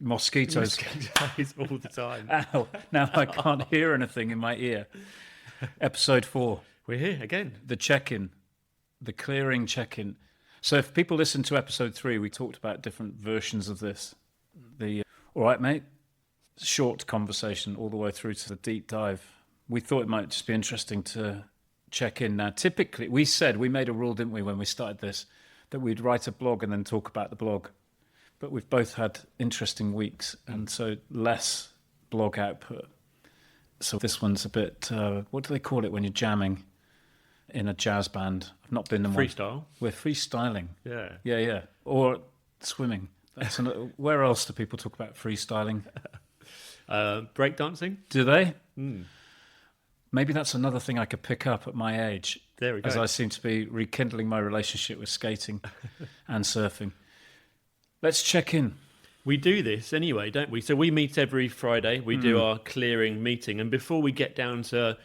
mosquitoes. all the time. Ow, now I can't hear anything in my ear. Episode 4. We're here again. The check-in. The clearing check-in. So if people listen to episode 3, we talked about different versions of this. All right, mate, short conversation all the way through to the deep dive. We thought it might just be interesting to check in. Now, typically, we made a rule, didn't we, when we started this, that we'd write a blog and then talk about the blog. But we've both had interesting weeks, and so less blog output. So this one's a bit, what do they call it when you're jamming in a jazz band? I've not been in one. Freestyle. We're freestyling. Yeah. Yeah. Or swimming. Where else do people talk about freestyling? Breakdancing. Do they? Maybe that's another thing I could pick up at my age. There we go. As I seem to be rekindling my relationship with skating and surfing. Let's check in. We do this anyway, don't we? So we meet every Friday. We do our clearing meeting. And before we get down to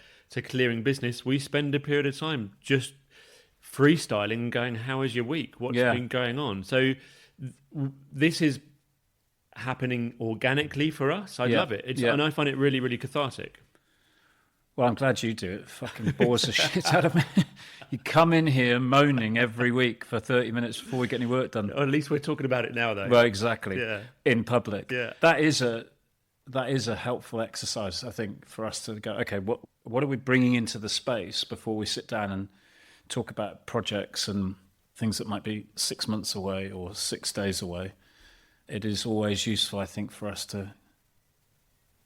clearing business, we spend a period of time just freestyling and going, how is your week? What's been going on? So this is happening organically for us. I love it. And I find it really, really cathartic. Well, I'm glad you do it. It fucking bores the shit out of me. You come in here moaning every week for 30 minutes before we get any work done. Or at least we're talking about it now, though. Well, exactly. Yeah. In public. Yeah. That is a helpful exercise, I think, for us to go, okay, what are we bringing into the space before we sit down and talk about projects and things that might be 6 months away or 6 days away. It is always useful, I think, for us to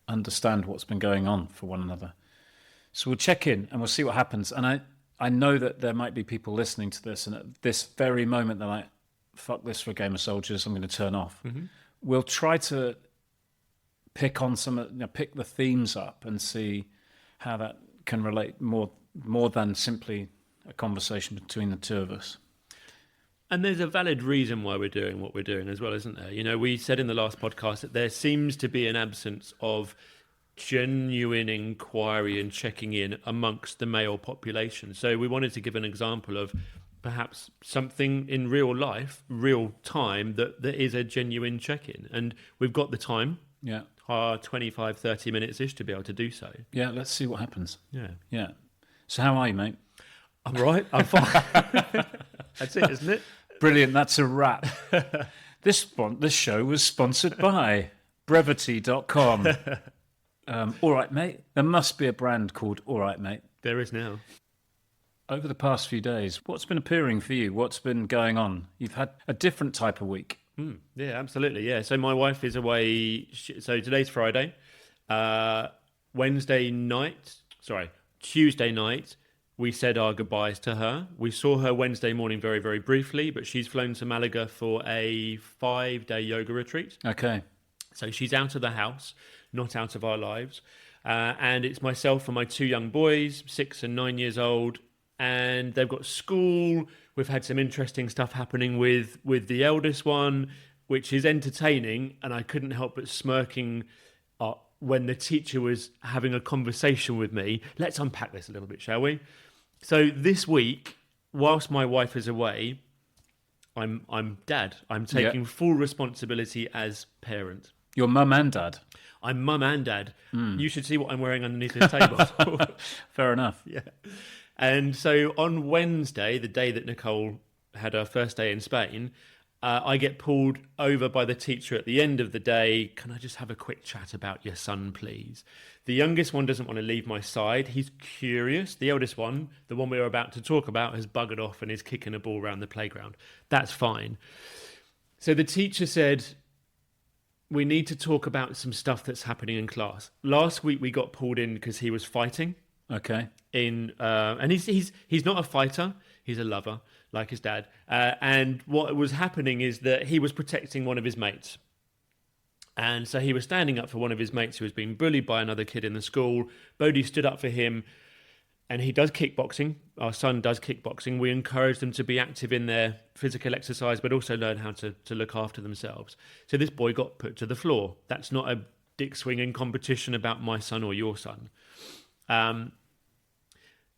understand what's been going on for one another. So we'll check in and we'll see what happens. And I know that there might be people listening to this, and at this very moment they're like, fuck this for a game of soldiers, I'm going to turn off. Mm-hmm. We'll try to pick on pick the themes up and see how that can relate more than simply a conversation between the two of us. And there's a valid reason why we're doing what we're doing as well, isn't there? You know, we said in the last podcast that there seems to be an absence of genuine inquiry and checking in amongst the male population. So we wanted to give an example of perhaps something in real life, real time, that is a genuine check-in. And we've got the time. Yeah. 25, 30 minutes-ish to be able to do so. Yeah, let's see what happens. Yeah. So how are you, mate? I'm right. I'm fine. That's it, isn't it? Brilliant. That's a wrap. This show was sponsored by brevity.com. All right, mate. There must be a brand called All Right, Mate. There is now. Over the past few days, what's been appearing for you? What's been going on? You've had a different type of week. Yeah, absolutely. Yeah. So my wife is away. So today's Friday. Tuesday night, we said our goodbyes to her. We saw her Wednesday morning very, very briefly, but she's flown to Malaga for a 5-day yoga retreat. Okay. So she's out of the house, not out of our lives. And it's myself and my 2 young boys, 6 and 9 years old. And they've got school. We've had some interesting stuff happening with the eldest one, which is entertaining. And I couldn't help but smirking when the teacher was having a conversation with me. Let's unpack this a little bit, shall we? So this week, whilst my wife is away, I'm dad. I'm taking full responsibility as parent. Your mum and dad? I'm mum and dad. You should see what I'm wearing underneath this table. Fair enough. Yeah. And so on Wednesday, the day that Nicole had her first day in Spain, I get pulled over by the teacher at the end of the day. Can I just have a quick chat about your son, please? The youngest one doesn't want to leave my side. He's curious. The eldest one, the one we were about to talk about, has buggered off and is kicking a ball around the playground. That's fine. So the teacher said, we need to talk about some stuff that's happening in class. Last week we got pulled in because he was fighting. Okay. And he's not a fighter. He's a lover, like his dad. And what was happening is that he was protecting one of his mates. And so he was standing up for one of his mates who was being bullied by another kid in the school. Bodhi stood up for him, and he does kickboxing. Our son does kickboxing. We encourage them to be active in their physical exercise, but also learn how to look after themselves. So this boy got put to the floor. That's not a dick swinging competition about my son or your son.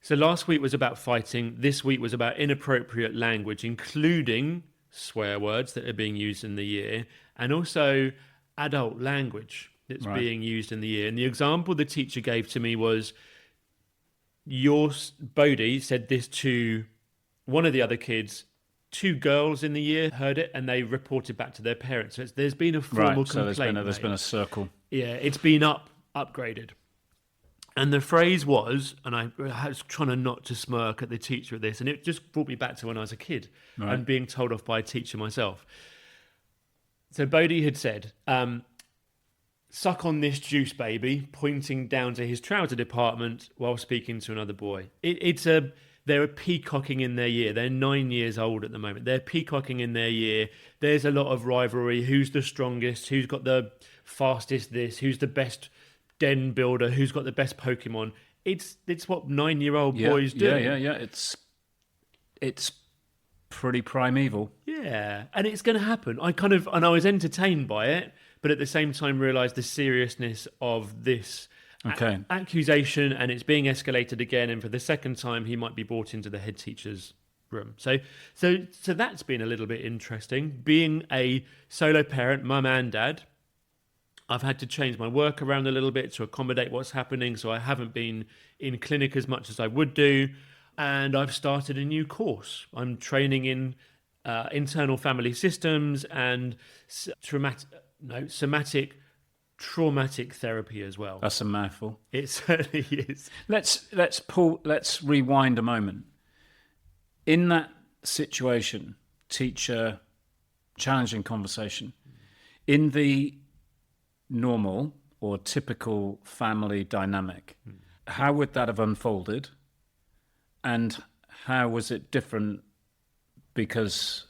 So last week was about fighting. This week was about inappropriate language, including swear words that are being used in the year, and also adult language that's Right. being used in the year. And the example the teacher gave to me was, Bodhi said this to one of the other kids. 2 girls in the year heard it and they reported back to their parents. So there's been a formal Right. So complaint. there's been a circle. Yeah, it's been upgraded. And the phrase was, and I was trying not to smirk at the teacher at this, and it just brought me back to when I was a kid Right. and being told off by a teacher myself. So Bodhi had said, suck on this juice, baby, pointing down to his trouser department while speaking to another boy. They're peacocking in their year. They're 9 years old at the moment. They're peacocking in their year. There's a lot of rivalry. Who's the strongest? Who's got the fastest this? Who's the best den builder? Who's got the best Pokemon? It's what 9-year-old boys do. Yeah. It's pretty primeval. Yeah, and it's going to happen. I was entertained by it, but at the same time realised the seriousness of this accusation, and it's being escalated again. And for the second time, he might be brought into the head teacher's room. So that's been a little bit interesting. Being a solo parent, mum and dad, I've had to change my work around a little bit to accommodate what's happening. So I haven't been in clinic as much as I would do. And I've started a new course. I'm training in internal family systems and somatic traumatic therapy as well. That's a mouthful. It certainly is. Let's rewind a moment. In that situation, teacher, challenging conversation, in the normal or typical family dynamic, how would that have unfolded? And how was it different because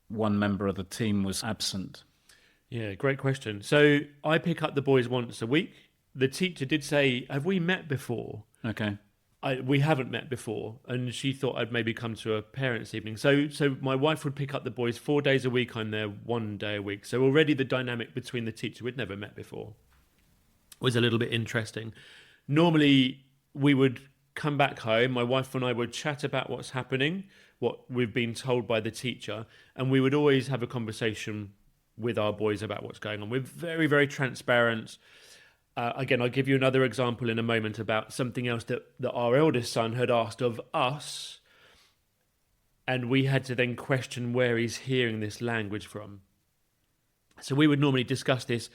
one member of the team was absent? Yeah, great question. So I pick up the boys once a week. The teacher did say, have we met before? Okay. We haven't met before. And she thought I'd maybe come to a parents' evening. So my wife would pick up the boys 4 days a week. I'm there 1 day a week. So already the dynamic between the teacher we'd never met before was a little bit interesting. Normally we would come back home. My wife and I would chat about what's happening, what we've been told by the teacher. And we would always have a conversation with our boys about what's going on. We're very, very transparent. Again, I'll give you another example in a moment about something else that our eldest son had asked of us, and we had to then question where he's hearing this language from. So we would normally discuss this,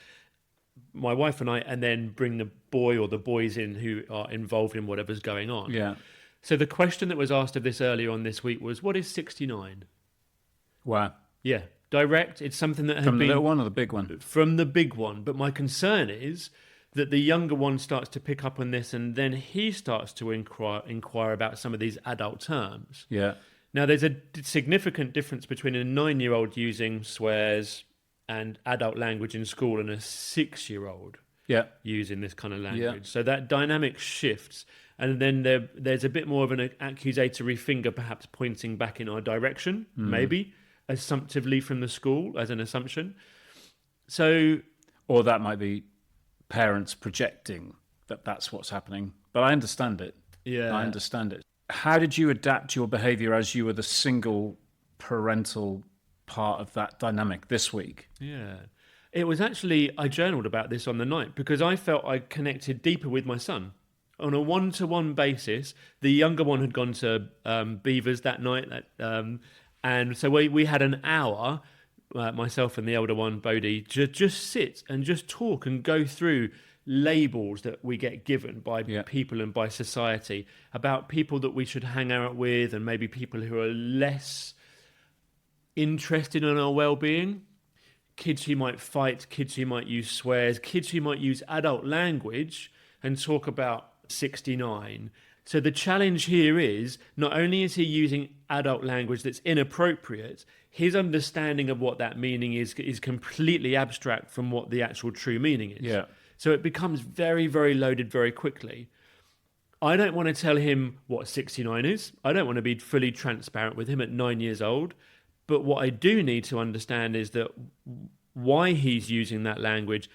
my wife and I, and then bring the boy or the boys in who are involved in whatever's going on. Yeah. So the question that was asked of this earlier on this week was, what is 69? Wow. Yeah. Direct. It's something that had From the been little one or the big one? From the big one. But my concern is that the younger one starts to pick up on this, and then he starts to inquire about some of these adult terms. Yeah. Now, there's a significant difference between a 9-year-old using swears and adult language in school and a 6-year-old using this kind of language. Yeah. So that dynamic shifts, and then there's a bit more of an accusatory finger perhaps pointing back in our direction, maybe, assumptively from the school as an assumption. So, or that might be parents projecting that that's what's happening. But I understand it. Yeah. I understand it. How did you adapt your behavior as you were the single parental part of that dynamic this week? Yeah. It was actually, I journaled about this on the night because I felt I connected deeper with my son. On a one-to-one basis, the younger one had gone to Behaviours that night, and so we had an hour, myself and the elder one, Bodhi, just sit and just talk and go through labels that we get given by people and by society about people that we should hang out with, and maybe people who are less interested in our well-being. Kids who might fight, kids who might use swears, kids who might use adult language and talk about 69. So the challenge here is, not only is he using adult language that's inappropriate, his understanding of what that meaning is completely abstract from what the actual true meaning is. Yeah. So it becomes very, very loaded very quickly. I don't want to tell him what 69 is. I don't want to be fully transparent with him at 9 years old. But what I do need to understand is that why he's using that language,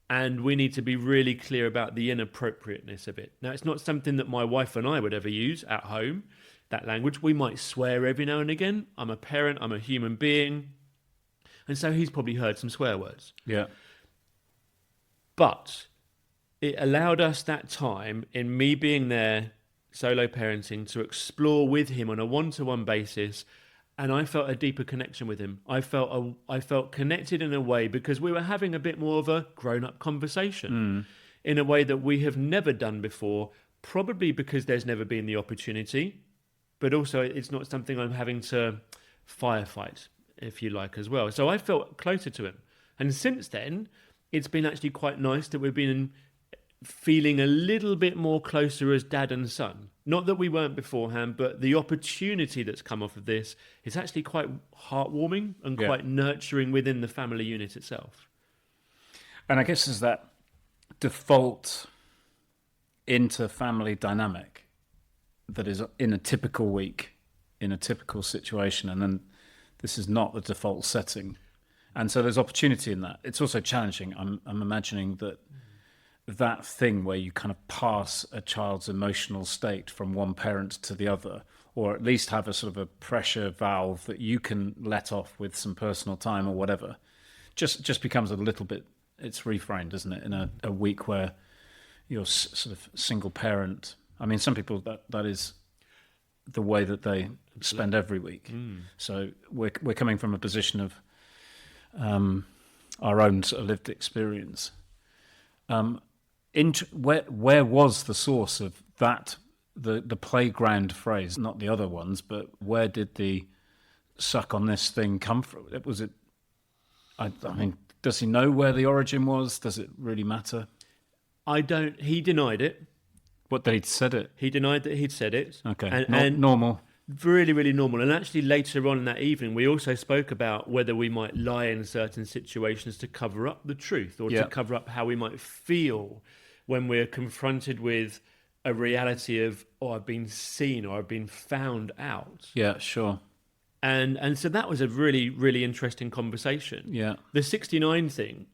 and we need to be really clear about the inappropriateness of it. Now, it's not something that my wife and I would ever use at home, that language. We might swear every now and again. I'm a parent, I'm a human being. And so he's probably heard some swear words. Yeah. But it allowed us that time in me being there, solo parenting, to explore with him on a one-to-one basis. And I felt a deeper connection with him. I felt connected in a way because we were having a bit more of a grown-up conversation in a way that we have never done before, probably because there's never been the opportunity, but also it's not something I'm having to firefight, if you like, as well. So I felt closer to him. And since then, it's been actually quite nice that we've been feeling a little bit more closer as dad and son. Not that we weren't beforehand, but the opportunity that's come off of this is actually quite heartwarming and quite nurturing within the family unit itself. And I guess there's that default inter-family dynamic that is in a typical week, in a typical situation, and then this is not the default setting. And so there's opportunity in that. It's also challenging. I'm imagining that thing where you kind of pass a child's emotional state from one parent to the other, or at least have a sort of a pressure valve that you can let off with some personal time or whatever, just becomes a little bit, it's reframed, isn't it, in a week where you're sort of single parent. I mean, some people that is the way that they spend every week. So we're coming from a position of our own sort of lived experience. Where was the source of that, the playground phrase, not the other ones, but where did the suck on this thing come from? I mean, does he know where the origin was? Does it really matter? He denied it. What, that he'd said it? He denied that he'd said it. Okay, and normal. Really, really normal. And actually later on in that evening, we also spoke about whether we might lie in certain situations to cover up the truth or to cover up how we might feel when we're confronted with a reality of, I've been seen or I've been found out. Yeah, sure. And so that was a really, really interesting conversation. Yeah. The 69 thing,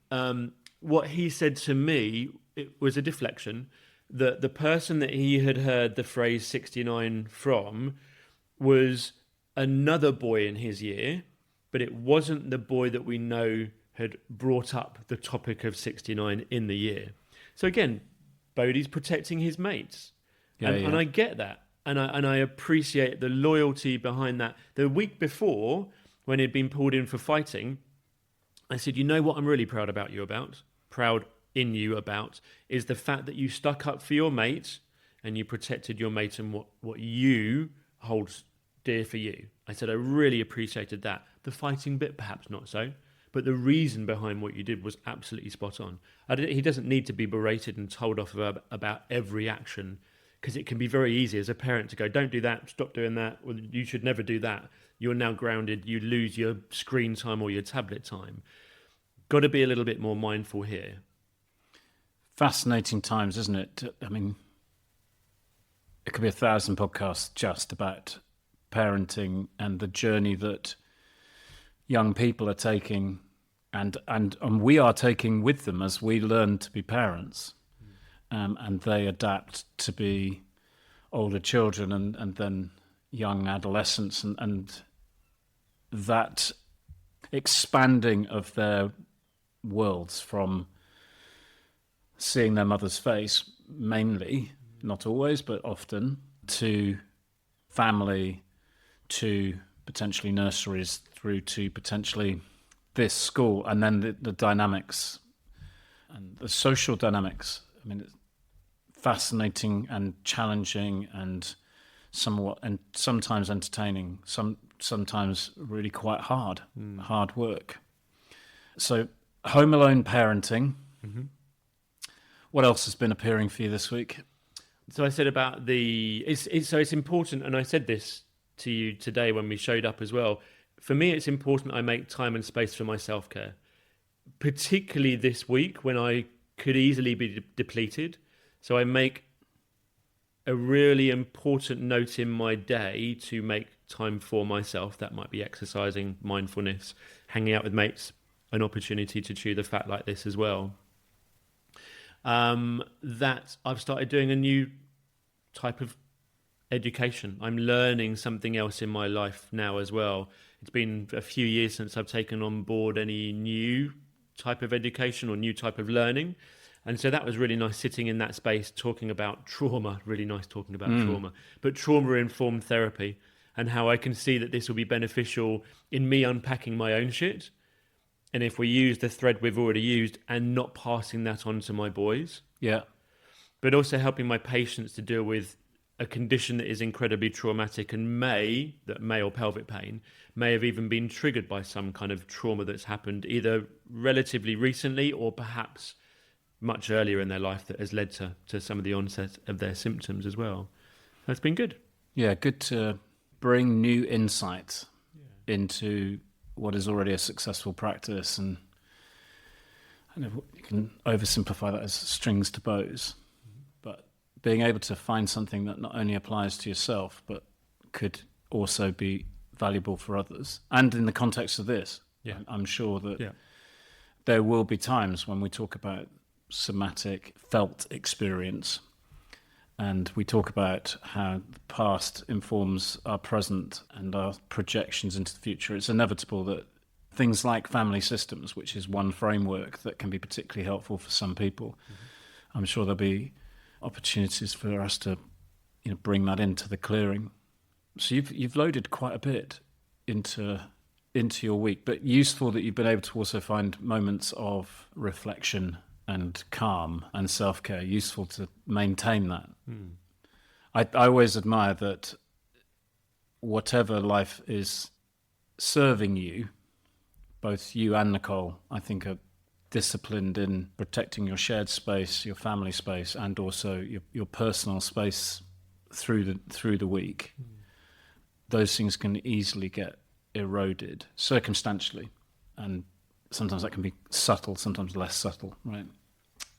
what he said to me, it was a deflection, that the person that he had heard the phrase 69 from was another boy in his year, but it wasn't the boy that we know had brought up the topic of 69 in the year. So again, Bodhi's protecting his mates. And I get that. And I appreciate the loyalty behind that. The week before, when he'd been pulled in for fighting, I said, you know what I'm really proud in you about, is the fact that you stuck up for your mate and you protected your mate and what you hold dear for you. I said, I really appreciated that. The fighting bit, perhaps not so, but the reason behind what you did was absolutely spot on. He doesn't need to be berated and told off about every action, because it can be very easy as a parent to go, don't do that, stop doing that, or you should never do that. You're now grounded, you lose your screen time or your tablet time. Got to be a little bit more mindful here. Fascinating times, isn't it? I mean, it could be 1,000 podcasts just about parenting and the journey that young people are taking and we are taking with them as we learn to be parents. And they adapt to be older children and then young adolescents, and that expanding of their worlds from seeing their mother's face, mainly, not always, but often, to family, to potentially nurseries, through to potentially this school, and then the dynamics and the social dynamics. I mean, it's fascinating and challenging and sometimes entertaining, sometimes really quite hard work. So, home alone parenting. Mm-hmm. What else has been appearing for you this week? So I said about it's important, and I said this to you today when we showed up as well. For me, it's important I make time and space for my self-care, particularly this week when I could easily be depleted. So I make a really important note in my day to make time for myself. That might be exercising, mindfulness, hanging out with mates, an opportunity to chew the fat like this as well. That I've started doing a new type of education. I'm learning something else in my life now as well. It's been a few years since I've taken on board any new type of education or new type of learning. And so that was really nice sitting in that space, talking about trauma, really nice talking about trauma, but trauma-informed therapy, and how I can see that this will be beneficial in me unpacking my own shit. And if we use the thread we've already used and not passing that on to my boys, Yeah. but also helping my patients to deal with a condition that is incredibly traumatic and that male pelvic pain may have even been triggered by some kind of trauma that's happened either relatively recently or perhaps much earlier in their life that has led to some of the onset of their symptoms as well. That's been good. Yeah, good to bring new insight into what is already a successful practice, and I know you can oversimplify that as strings to bows, but being able to find something that not only applies to yourself but could also be valuable for others. And in the context of this, I'm sure that there will be times when we talk about somatic felt experience, and we talk about how the past informs our present and our projections into the future. It's inevitable that things like family systems, which is one framework that can be particularly helpful for some people, I'm sure there'll be opportunities for us to bring that into the clearing. So you've loaded quite a bit into your week, but useful that you've been able to also find moments of reflection and calm and self-care. Useful to maintain that. I always admire that whatever life is serving you, both you and Nicole, I think, are disciplined in protecting your shared space, your family space, and also your personal space through the week. Those things can easily get eroded circumstantially, and sometimes that can be subtle, sometimes less subtle, right?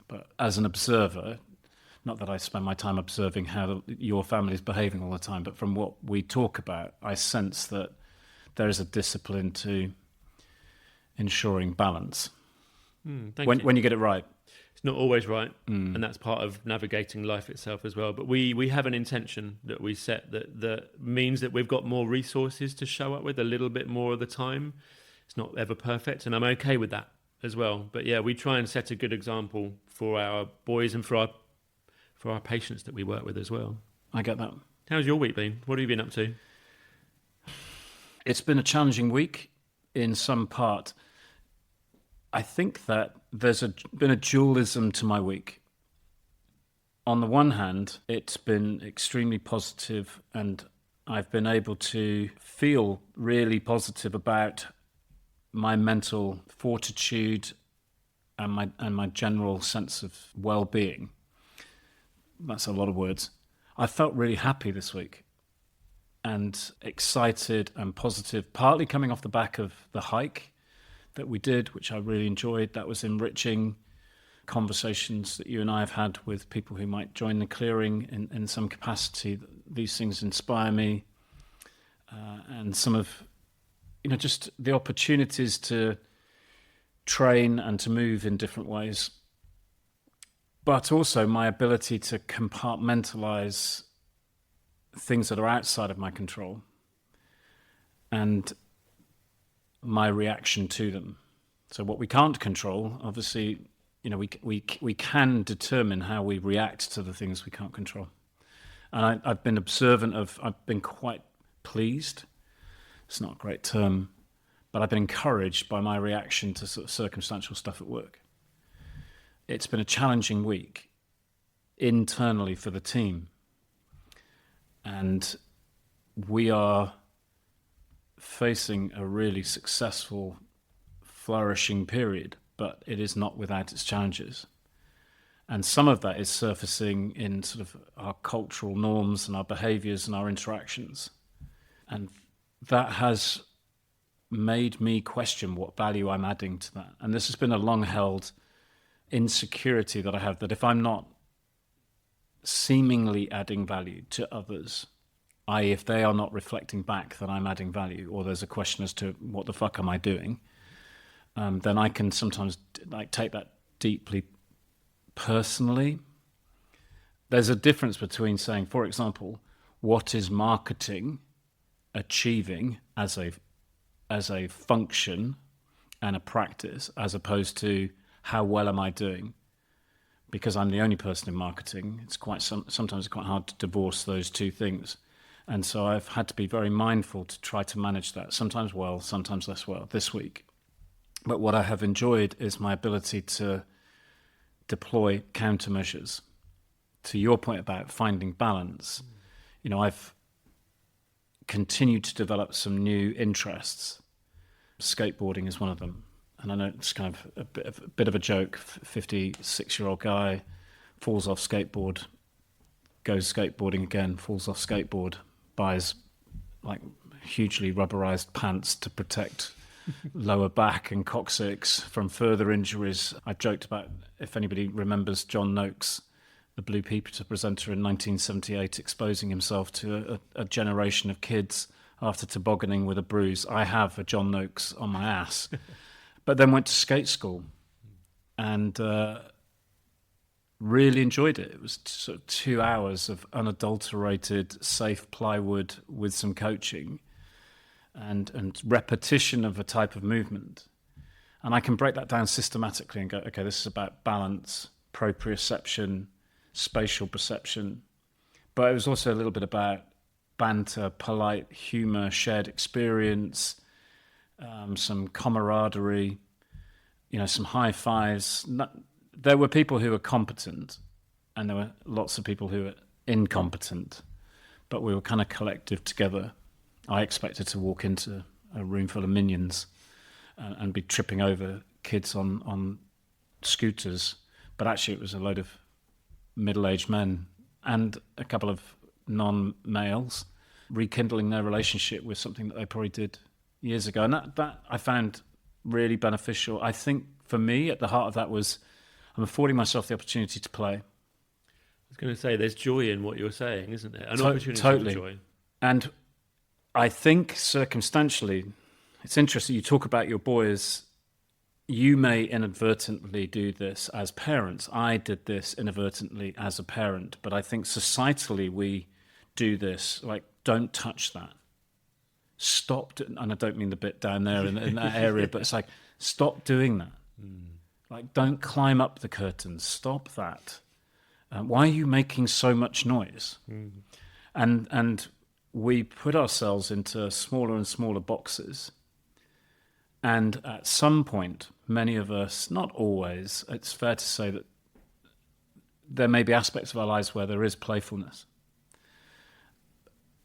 But as an observer, not that I spend my time observing how your family is behaving all the time, but from what we talk about, I sense that there is a discipline to ensuring balance. When you get it right. It's not always right, and that's part of navigating life itself as well. But we have an intention that we set that means that we've got more resources to show up with a little bit more of the time. It's not ever perfect, and I'm okay with that as well. But yeah, we try and set a good example for our boys and for our patients that we work with as well. I get that. How's your week been? What have you been up to? It's been a challenging week in some part. I think that there's been a dualism to my week. On the one hand, it's been extremely positive, and I've been able to feel really positive about my mental fortitude and my general sense of well-being. That's a lot of words. I felt really happy this week and excited and positive, partly coming off the back of the hike that we did, which I really enjoyed. That was enriching. Conversations that you and I have had with people who might join the clearing in some capacity. These things inspire me. And some of, just the opportunities to train and to move in different ways. But also my ability to compartmentalize things that are outside of my control and my reaction to them. So what we can't control, obviously, we can determine how we react to the things we can't control. And I've been I've been quite pleased. It's not a great term, but I've been encouraged by my reaction to sort of circumstantial stuff at work. It's been a challenging week internally for the team. And we are facing a really successful, flourishing period, but it is not without its challenges. And some of that is surfacing in sort of our cultural norms and our behaviours and our interactions. And that has made me question what value I'm adding to that. And this has been a long-held insecurity that I have, that if I'm not seemingly adding value to others, i.e. if they are not reflecting back that I'm adding value, or there's a question as to what the fuck am I doing, then I can sometimes take that deeply personally. There's a difference between saying, for example, what is marketing achieving as a function and a practice, as opposed to how well am I doing. because I'm the only person in marketing, it's sometimes quite hard to divorce those two things. And so I've had to be very mindful to try to manage that, sometimes well, sometimes less well this week. But what I have enjoyed is my ability to deploy countermeasures. To your point about finding balance, I've continued to develop some new interests. Skateboarding is one of them. And I know it's kind of a bit of a joke. 56-year-old guy falls off skateboard, goes skateboarding again, falls off skateboard, buys like hugely rubberized pants to protect lower back and coccyx from further injuries. I joked about, if anybody remembers John Noakes, the Blue Peter presenter in 1978, exposing himself to a generation of kids after tobogganing with a bruise. I have a John Noakes on my ass. But then went to skate school and really enjoyed it. It was sort of 2 hours of unadulterated, safe plywood with some coaching and repetition of a type of movement. And I can break that down systematically and go, okay, this is about balance, proprioception, spatial perception. But it was also a little bit about banter, polite humor, shared experience, some camaraderie, some high fives. There were people who were competent and there were lots of people who were incompetent, but we were kind of collective together. I expected to walk into a room full of minions and be tripping over kids on scooters, but actually it was a load of middle-aged men and a couple of non-males rekindling their relationship with something that they probably did years ago. And that I found really beneficial. I think for me, at the heart of that was I'm affording myself the opportunity to play. I was going to say, there's joy in what you're saying, isn't there? An opportunity totally. for joy. And I think circumstantially, it's interesting, you talk about your boys, you may inadvertently do this as parents. I did this inadvertently as a parent, but I think societally we do this, like, don't touch that. Stop, and I don't mean the bit down there in that area, but it's like, stop doing that. Like, don't climb up the curtains. Stop that. Why are you making so much noise? And we put ourselves into smaller and smaller boxes. And at some point, many of us, not always, it's fair to say that there may be aspects of our lives where there is playfulness.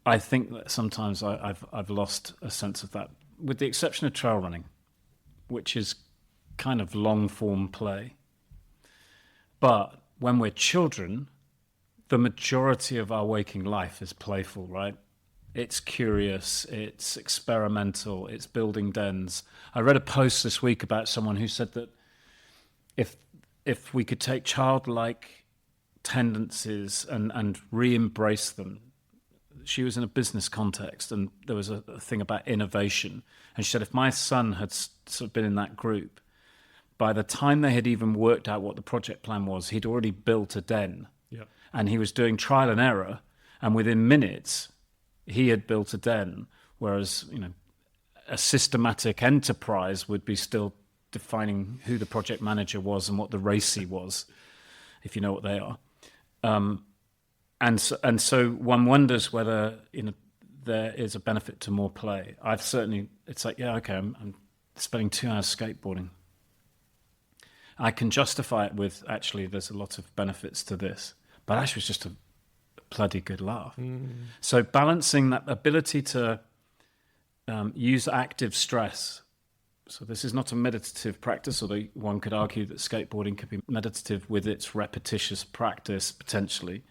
I think that sometimes I've lost a sense of that, with the exception of trail running, which is kind of long-form play. But when we're children, the majority of our waking life is playful, right? It's curious, it's experimental, it's building dens. I read a post this week about someone who said that if we could take childlike tendencies and re-embrace them. She was in a business context and there was a thing about innovation. And she said if my son had sort of been in that group, by the time they had even worked out what the project plan was, he'd already built a den. Yeah. And he was doing trial and error. And within minutes, he had built a den. Whereas, a systematic enterprise would be still defining who the project manager was and what the racy was, if you know what they are. And so one wonders whether there is a benefit to more play. It's like, yeah, okay, I'm spending 2 hours skateboarding. I can justify it with, actually, there's a lot of benefits to this. But actually, it's just a bloody good laugh. So balancing that ability to use active stress. So this is not a meditative practice, although one could argue that skateboarding could be meditative with its repetitious practice, potentially.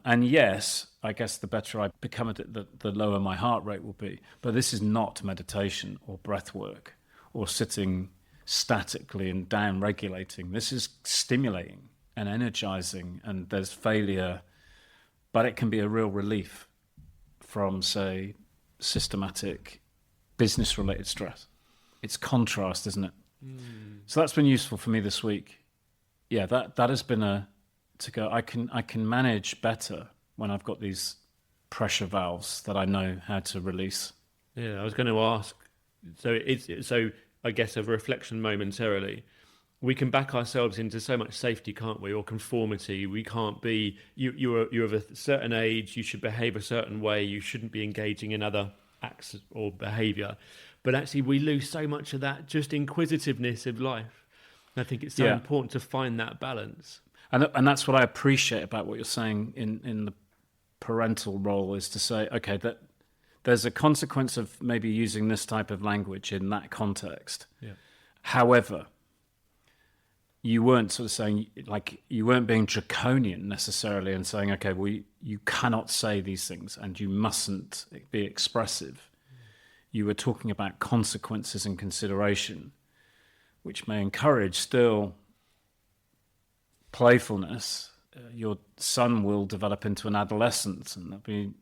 And yes, I guess the better I become at it, the lower my heart rate will be. But this is not meditation or breath work or sitting statically and down-regulating. This is stimulating and energizing, and there's failure, but it can be a real relief from, say, systematic business-related stress. It's contrast, isn't it? So that's been useful for me this week. Yeah, that has been to go, I can manage better when I've got these pressure valves that I know how to release. Yeah, I was going to ask. So I guess a reflection momentarily. we can back ourselves into so much safety, can't we? Or conformity. We can't be. You're of a certain age. You should behave a certain way. You shouldn't be engaging in other acts or behaviour. But actually, we lose so much of that just inquisitiveness of life. And I think it's so Yeah. important to find that balance. And that's what I appreciate about what you're saying in the parental role, is to say, okay, that there's a consequence of maybe using this type of language in that context. Yeah. However, you weren't sort of saying, like, you weren't being draconian necessarily and saying, okay, well, you cannot say these things and you mustn't be expressive. You were talking about consequences and consideration, which may encourage still playfulness. Your son will develop into an adolescent, and there'll be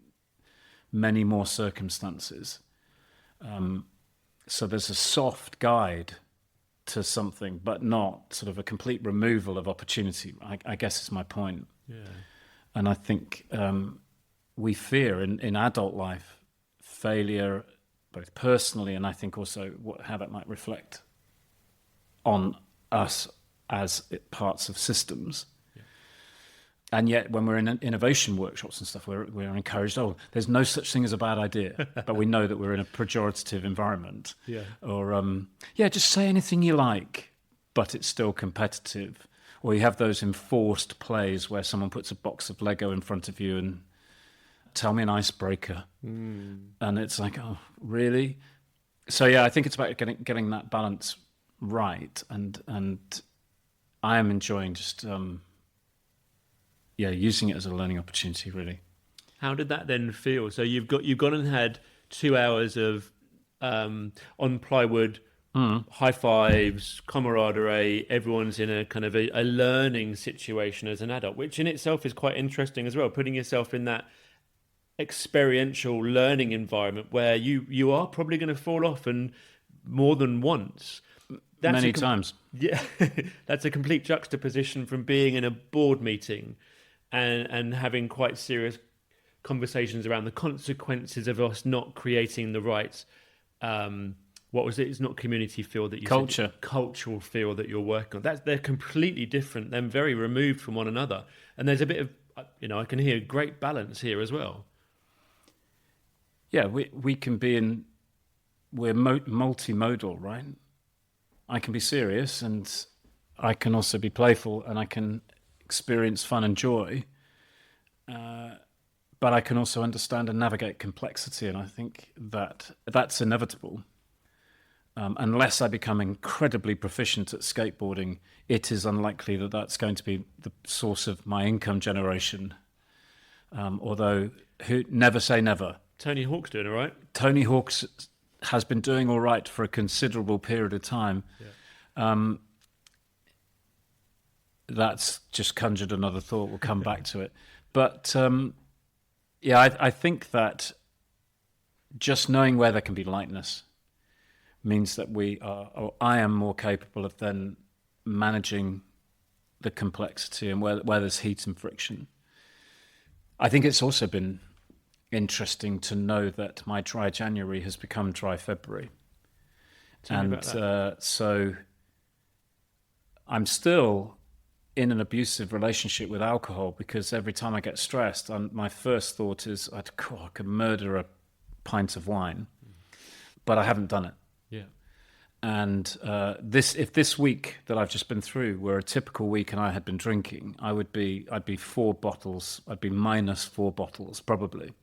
many more circumstances. So there's a soft guide to something, but not sort of a complete removal of opportunity. I guess is my point. Yeah. And I think we fear in adult life failure, both personally and I think also how that might reflect on us as parts of systems. Yeah. And yet when we're in innovation workshops and stuff, we're encouraged, oh, there's no such thing as a bad idea, but we know that we're in a pejorative environment. Yeah. Or, just say anything you like, but it's still competitive. Or you have those enforced plays where someone puts a box of Lego in front of you and tell me an icebreaker. And it's like, oh, really? So, yeah, I think it's about getting that balance right. And I am enjoying just... using it as a learning opportunity, really. How did that then feel? So you've gone and had 2 hours of on plywood, high fives, camaraderie. Everyone's in a kind of a learning situation as an adult, which in itself is quite interesting as well. Putting yourself in that experiential learning environment where you are probably going to fall off and more than once. Many times. Yeah, that's a complete juxtaposition from being in a board meeting and having quite serious conversations around the consequences of us not creating the right, what was it? It's not community feel that you culture. said, cultural feel that you're working on. They're completely different. They're very removed from one another. And there's a bit of, I can hear great balance here as well. Yeah, we can be we're multimodal, right? I can be serious and I can also be playful and I can experience fun and joy, but I can also understand and navigate complexity, and I think that's inevitable. Unless I become incredibly proficient at skateboarding, it is unlikely that that's going to be the source of my income generation. Although, never say never. Tony Hawk's doing all right. Tony Hawk's has been doing all right for a considerable period of time. Yeah. That's just conjured another thought. We'll come back to it. But I think that just knowing where there can be lightness means that I am more capable of then managing the complexity and where there's heat and friction. I think it's also been interesting to know that my dry January has become dry February. So I'm still in an abusive relationship with alcohol because every time I get stressed, my first thought is I could murder a pint of wine, but I haven't done it. Yeah. And if this week that I've just been through were a typical week and I had been drinking, I'd be 4 bottles. I'd be minus 4 bottles probably.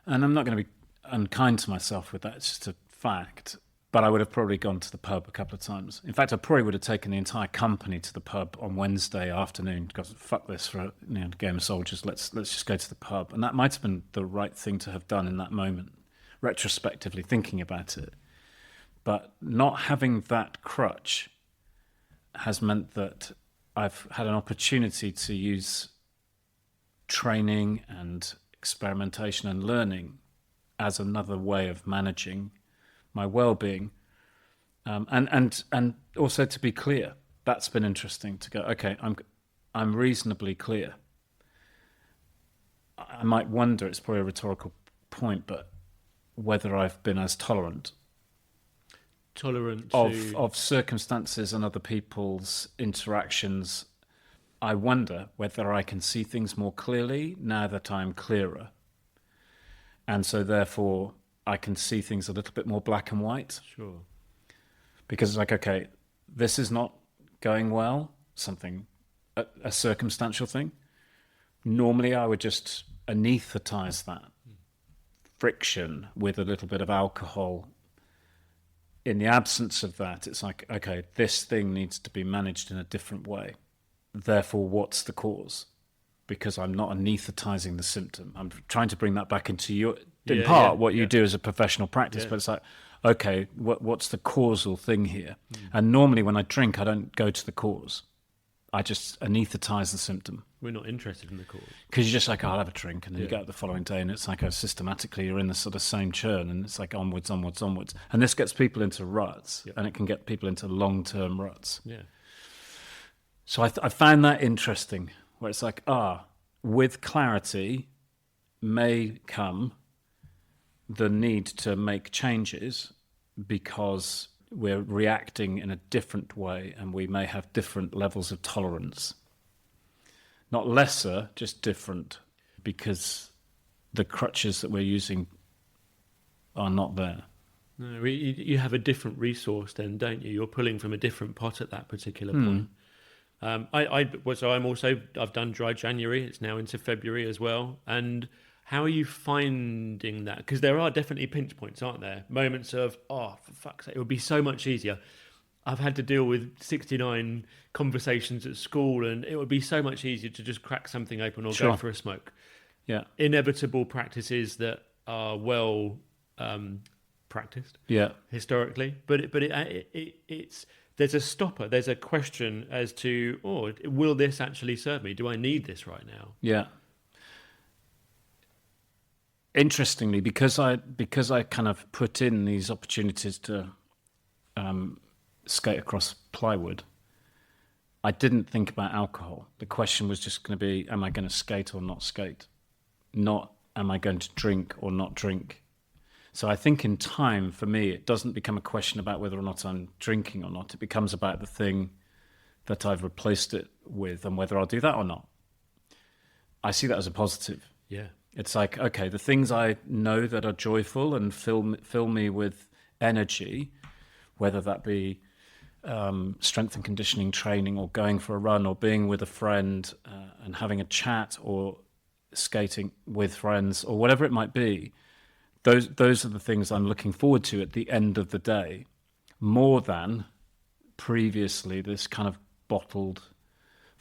And I'm not going to be unkind to myself with that. It's just a fact. But I would have probably gone to the pub a couple of times. In fact, I probably would have taken the entire company to the pub on Wednesday afternoon because fuck this for a game of soldiers. Let's just go to the pub. And that might have been the right thing to have done in that moment, retrospectively thinking about it. But not having that crutch has meant that I've had an opportunity to use training and experimentation and learning as another way of managing my well-being, and also to be clear. That's been interesting to go. Okay, I'm reasonably clear. I might wonder, it's probably a rhetorical point, but whether I've been as tolerant. tolerant of to... of circumstances and other people's interactions. I wonder whether I can see things more clearly now that I'm clearer, and so therefore I can see things a little bit more black and white. Sure. Because it's like, okay, this is not going well. Something, a circumstantial thing. Normally, I would just anaesthetize that friction with a little bit of alcohol. In the absence of that, it's like, okay, this thing needs to be managed in a different way. Therefore, what's the cause? Because I'm not anaesthetizing the symptom. I'm trying to bring that back into what you do as a professional practice. But it's like, okay, what's the causal thing here? And normally when I drink, I don't go to the cause. I just anaesthetize the symptom. We're not interested in the cause. Because you're just like, oh, I'll have a drink. And then you go out the following day and it's like, systematically you're in the sort of same churn. And it's like onwards, onwards, onwards. And this gets people into ruts. And it can get people into long-term ruts. Yeah. So I found that interesting, where it's like, with clarity may come the need to make changes because we're reacting in a different way and we may have different levels of tolerance. Not lesser, just different, because the crutches that we're using are not there. No, you have a different resource then, don't you? You're pulling from a different pot at that particular point. I've done dry January. It's now into February as well. And how are you finding that? Because there are definitely pinch points, aren't there? Moments of, for fuck's sake, it would be so much easier. I've had to deal with 69 conversations at school, and it would be so much easier to just crack something open or go for a smoke. Yeah, inevitable practices that are well practiced. Yeah, historically, but it's. There's a stopper. There's a question as to, will this actually serve me? Do I need this right now? Yeah. Interestingly, because I kind of put in these opportunities to skate across plywood, I didn't think about alcohol. The question was just going to be, am I going to skate or not skate? Not, am I going to drink or not drink? So I think in time, for me, it doesn't become a question about whether or not I'm drinking or not. It becomes about the thing that I've replaced it with and whether I'll do that or not. I see that as a positive. Yeah. It's like, okay, the things I know that are joyful and fill me with energy, whether that be strength and conditioning training or going for a run or being with a friend and having a chat or skating with friends or whatever it might be, those are the things I'm looking forward to at the end of the day, more than previously this kind of bottled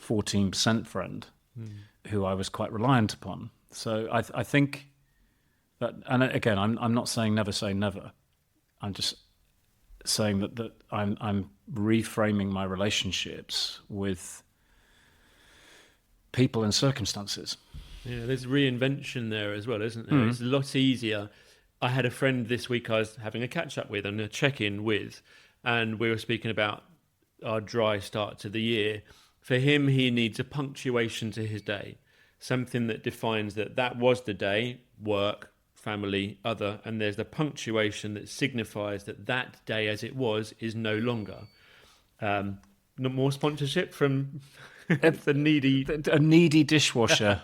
14% friend who I was quite reliant upon. So I think that, and again, I'm not saying never say never. I'm just saying that I'm reframing my relationships with people and circumstances. Yeah, there's reinvention there as well, isn't there? It's a lot easier. I had a friend this week I was having a catch-up with and a check-in with, and we were speaking about our dry start to the year. For him, he needs a punctuation to his day, something that defines that was the day, work, family, other, and there's the punctuation that signifies that day as it was is no longer. No more sponsorship from a needy dishwasher.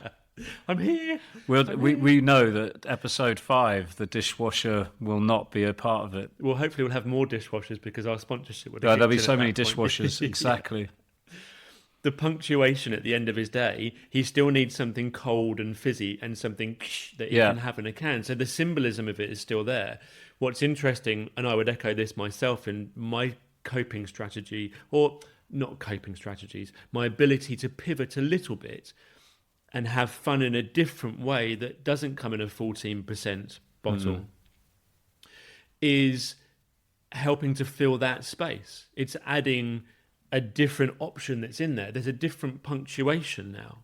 I'm here. We know that episode 5, the dishwasher will not be a part of it. Well, hopefully we'll have more dishwashers because our sponsorship would. There'll be so many dishwashers. Exactly. Yeah. The punctuation at the end of his day, he still needs something cold and fizzy and something that he can have in a can. So the symbolism of it is still there. What's interesting, and I would echo this myself in my coping strategy, or not coping strategies, my ability to pivot a little bit and have fun in a different way that doesn't come in a 14% bottle, is helping to fill that space. It's adding a different option that's in there. There's a different punctuation now.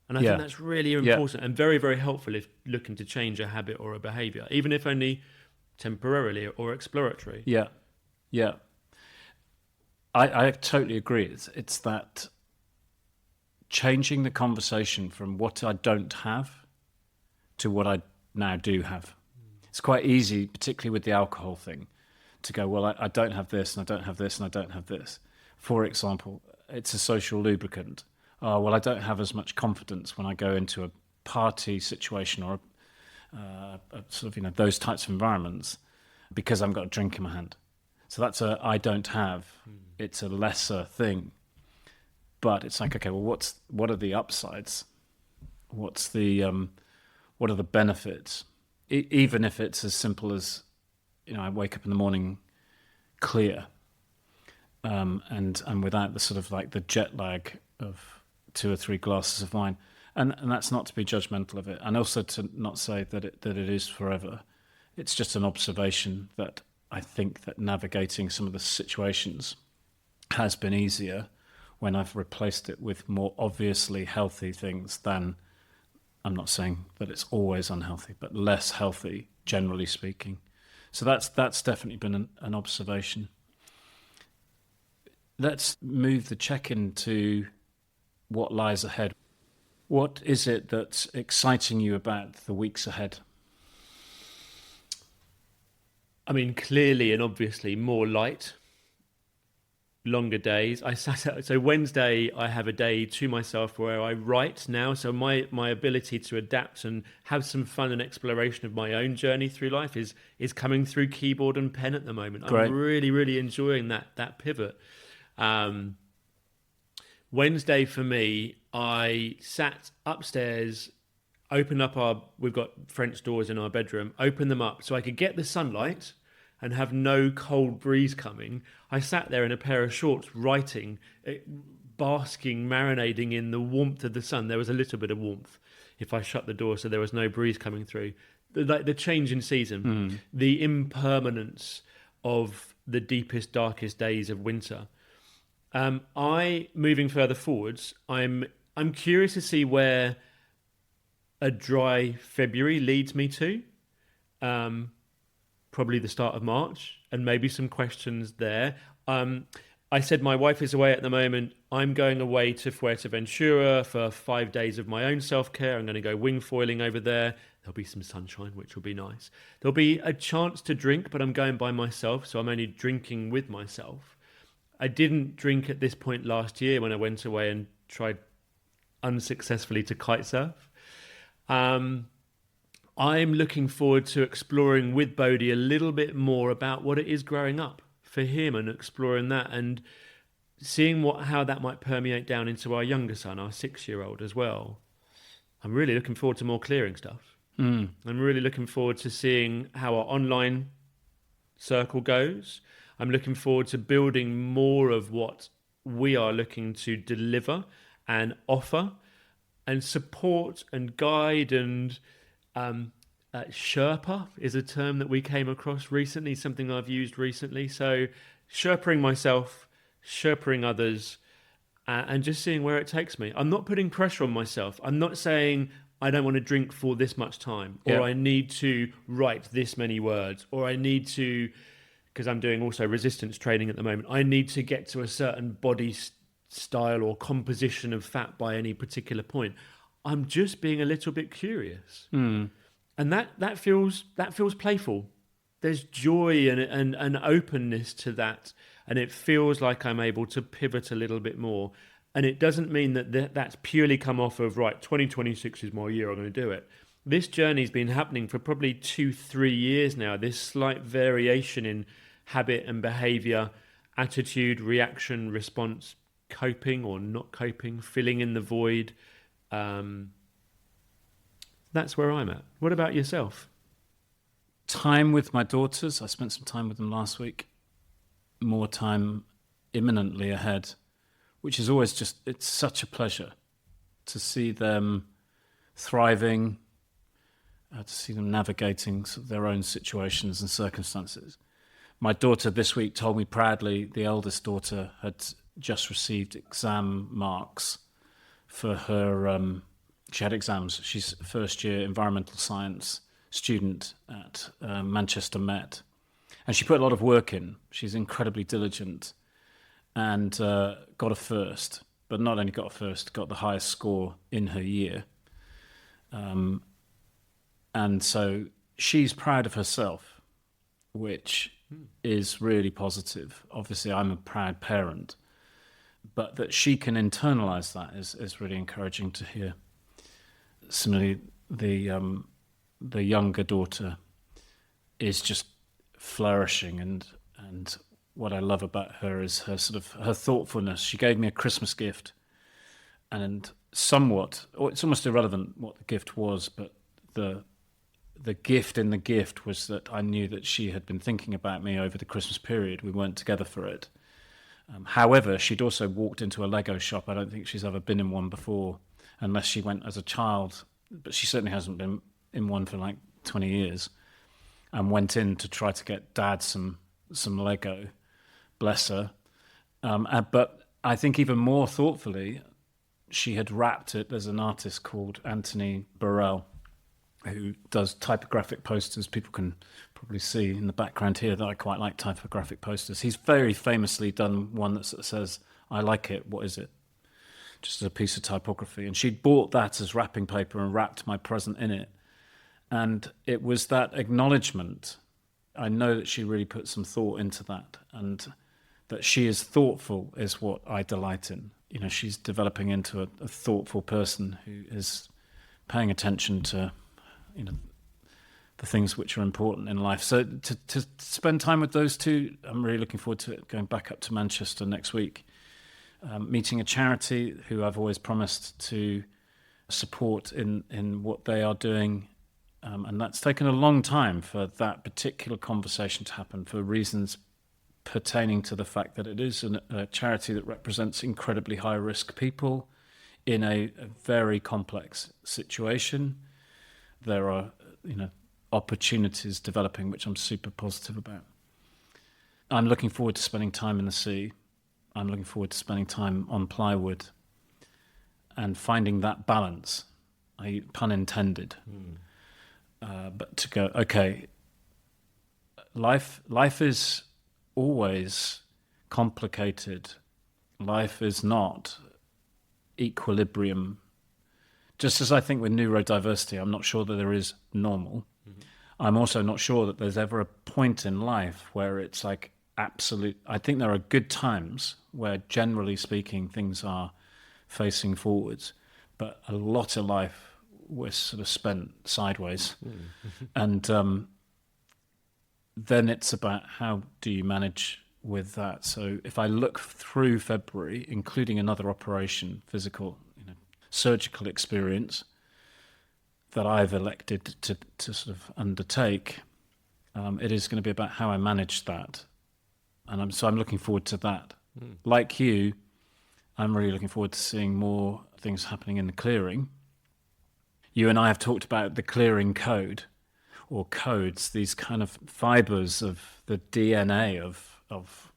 And I think that's really important and very, very helpful if looking to change a habit or a behaviour, even if only temporarily or exploratory. Yeah, yeah. I totally agree. It's that changing the conversation from what I don't have to what I now do have. It's quite easy, particularly with the alcohol thing, to go, well, I don't have this, and I don't have this, and I don't have this. For example, it's a social lubricant. Oh, well, I don't have as much confidence when I go into a party situation or a sort of, those types of environments because I've got a drink in my hand. So that's a I don't have. It's a lesser thing. But it's like, okay, well, what are the upsides? What are the benefits? Even if it's as simple as, I wake up in the morning clear, and without the sort of like the jet lag of 2 or 3 glasses of wine, and that's not to be judgmental of it, and also to not say that it is forever. It's just an observation that I think that navigating some of the situations has been easier when I've replaced it with more obviously healthy things than, I'm not saying that it's always unhealthy, but less healthy, generally speaking. So that's definitely been an observation. Let's move the check-in to what lies ahead. What is it that's exciting you about the weeks ahead? I mean, clearly and obviously more light, longer days. So Wednesday I have a day to myself where I write now. So my ability to adapt and have some fun and exploration of my own journey through life is coming through keyboard and pen at the moment. Great. I'm really, really enjoying that pivot. Wednesday for me, I sat upstairs, we've got French doors in our bedroom, opened them up so I could get the sunlight and have no cold breeze coming. I sat there in a pair of shorts writing, basking, marinating in the warmth of the sun. There was a little bit of warmth if I shut the door so there was no breeze coming through. The change in season, the impermanence of the deepest, darkest days of winter. Moving further forwards, I'm curious to see where a dry February leads me to. Probably the start of March, and maybe some questions there. I said my wife is away at the moment. I'm going away to Fuerteventura for 5 days of my own self-care. I'm going to go wing foiling over there. There'll be some sunshine, which will be nice. There'll be a chance to drink, but I'm going by myself, so I'm only drinking with myself. I didn't drink at this point last year when I went away and tried unsuccessfully to kite surf. I'm looking forward to exploring with Bodhi a little bit more about what it is growing up for him and exploring that and seeing how that might permeate down into our younger son, our 6-year-old as well. I'm really looking forward to more clearing stuff. I'm really looking forward to seeing how our online circle goes. I'm looking forward to building more of what we are looking to deliver and offer and support and guide and Sherpa is a term that we came across recently, something I've used recently. So Sherpering myself, Sherpering others, and just seeing where it takes me. I'm not putting pressure on myself. I'm not saying I don't want to drink for this much time, or I need to write this many words, or I need to, because I'm doing also resistance training at the moment, I need to get to a certain body style or composition of fat by any particular point. I'm just being a little bit curious. And that feels playful. There's joy and openness to that. And it feels like I'm able to pivot a little bit more. And it doesn't mean that's purely come off of, right, 2026 is my year, I'm going to do it. This journey's been happening for probably 2-3 years now. This slight variation in habit and behavior, attitude, reaction, response, coping or not coping, filling in the void. That's where I'm at. What about yourself? Time with my daughters. I spent some time with them last week. More time imminently ahead, which is always it's such a pleasure to see them thriving, to see them navigating sort of their own situations and circumstances. My daughter this week told me proudly the eldest daughter had just received exam marks for her, she had exams. She's a first-year environmental science student at Manchester Met. And she put a lot of work in. She's incredibly diligent and got a first, but not only got a first, got the highest score in her year. And so she's proud of herself, which is really positive. Obviously, I'm a proud parent, but that she can internalize that is really encouraging to hear. Similarly, the younger daughter is just flourishing, and what I love about her is her sort of her thoughtfulness. She gave me a Christmas gift, and somewhat, or it's almost irrelevant what the gift was, but the gift in the gift was that I knew that she had been thinking about me over the Christmas period. We weren't together for it. However, she'd also walked into a Lego shop. I don't think she's ever been in one before, unless she went as a child, but she certainly hasn't been in one for like 20 years, and went in to try to get Dad some Lego. Bless her. But I think even more thoughtfully, she had wrapped it. There's an artist called Anthony Burrell who does typographic posters. People can probably see in the background here that I quite like typographic posters. He's very famously done one that says, "I like it, what is it?" Just as a piece of typography. And she'd bought that as wrapping paper and wrapped my present in it. And it was that acknowledgement. I know that she really put some thought into that, and that she is thoughtful is what I delight in. You know, she's developing into a thoughtful person who is paying attention to, you know, the things which are important in life. So to spend time with those two, I'm really looking forward to it. Going back up to Manchester next week, meeting a charity who I've always promised to support in what they are doing. And that's taken a long time for that particular conversation to happen, for reasons pertaining to the fact that it is a charity that represents incredibly high-risk people in a very complex situation. There are, you know, opportunities developing, which I'm super positive about. I'm looking forward to spending time in the sea. I'm looking forward to spending time on plywood and finding that balance, pun intended. But to go, okay, life is always complicated. Life is not equilibrium. Just as I think with neurodiversity, I'm not sure that there is normal. I'm also not sure that there's ever a point in life where it's like absolute. I think there are good times where, generally speaking, things are facing forwards, but a lot of life was sort of spent sideways. And then it's about how do you manage with that. So if I look through February, including another operation, physical, surgical experience that I've elected to sort of undertake, it is going to be about how I manage that. And I'm looking forward to that. Like you, I'm really looking forward to seeing more things happening in the clearing. You and I have talked about the clearing code, or codes, these kind of fibers of the DNA of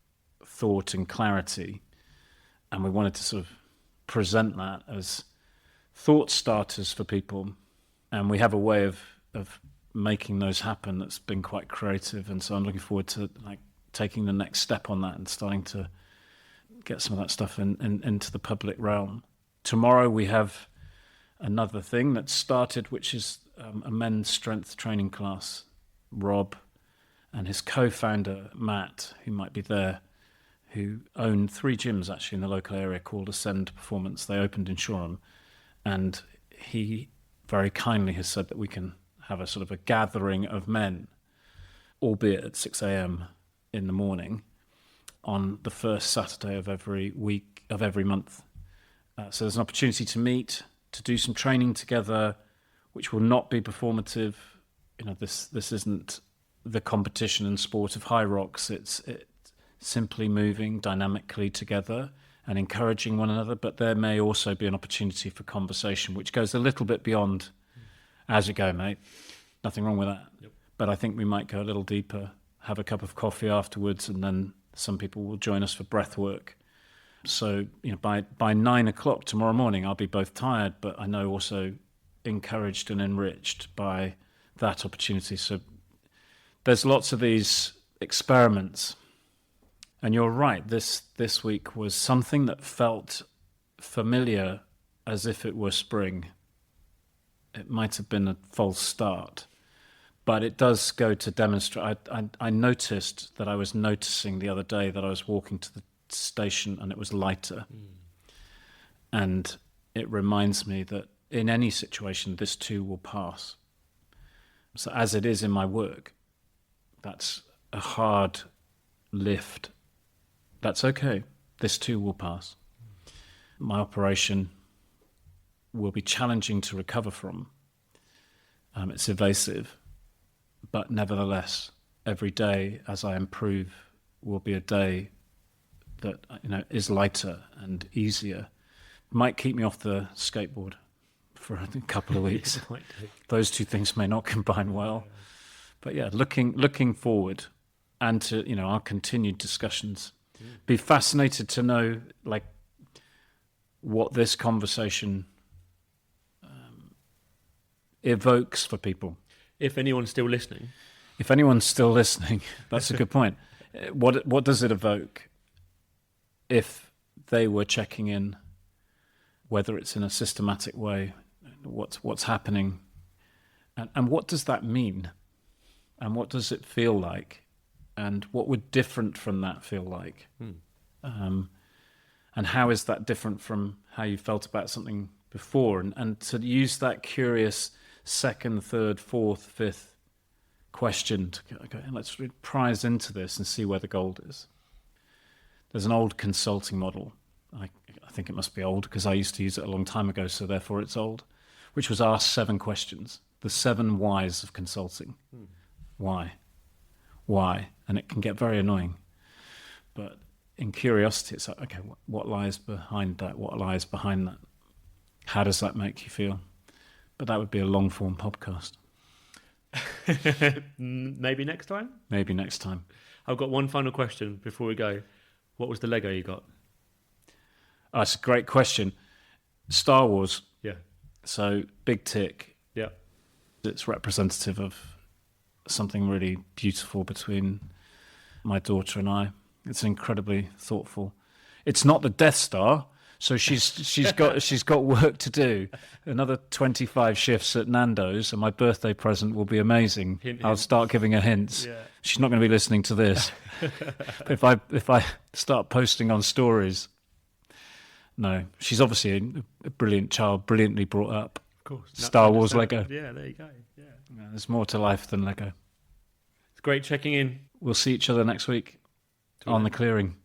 thought and clarity. And we wanted to sort of present that as thought starters for people. And we have a way of making those happen that's been quite creative. And so I'm looking forward to like taking the next step on that and starting to get some of that stuff into the public realm. Tomorrow we have another thing that started, which is a men's strength training class. Rob and his co-founder, Matt, who might be there, who own 3 gyms actually in the local area called Ascend Performance. They opened in Shoreham. And he very kindly has said that we can have a sort of a gathering of men, albeit at 6 a.m. in the morning, on the first Saturday of every week, of every month. So there's an opportunity to meet, to do some training together, which will not be performative. This isn't the competition and sport of high rocks. It's simply moving dynamically together and encouraging one another, but there may also be an opportunity for conversation, which goes a little bit beyond, how's it go, mate? Nothing wrong with that. Yep. But I think we might go a little deeper, have a cup of coffee afterwards, and then some people will join us for breath work. So, by 9 o'clock tomorrow morning, I'll be both tired, but I know also encouraged and enriched by that opportunity. So there's lots of these experiments. And you're right, this week was something that felt familiar, as if it were spring. It might have been a false start, But it does go to demonstrate. I noticed that I was noticing the other day that I was walking to the station and it was lighter. And it reminds me that in any situation, this too will pass. So as it is in my work, that's a hard lift. That's okay. This too will pass. My operation will be challenging to recover from. It's evasive, but nevertheless, every day as I improve will be a day that is lighter and easier. Might keep me off the skateboard for a couple of weeks. Those two things may not combine well, but yeah, looking forward and to our continued discussions. Be fascinated to know like what this conversation evokes for people. If anyone's still listening. If anyone's still listening, that's a good point. What does it evoke if they were checking in, whether it's in a systematic way, what's happening, and what does that mean, and what does it feel like, and what would different from that feel like, and how is that different from how you felt about something before, and to use that curious second, third, fourth, fifth question to go, okay, let's prise into this and see where the gold is. There's an old consulting model. I think it must be old because I used to use it a long time ago, so therefore it's old, which was ask 7 questions, the 7 whys of consulting. Why? And it can get very annoying. But in curiosity, it's like, okay, what lies behind that? What lies behind that? How does that make you feel? But that would be a long-form podcast. Maybe next time? Maybe next time. I've got one final question before we go. What was the Lego you got? Oh, that's a great question. Star Wars. Yeah. So, big tick. Yeah. It's representative of something really beautiful between my daughter and I. It's incredibly thoughtful. It's not the Death Star, so she's got work to do. Another 25 shifts at Nando's, and my birthday present will be amazing. I'll start giving her hints. Yeah. She's not going to be listening to this. If I start posting on stories, no. She's obviously a brilliant child, brilliantly brought up. Of course. Star Wars Lego. Yeah, there you go. Yeah. There's more to life than Lego. It's great checking in. We'll see each other next week on The Clearing.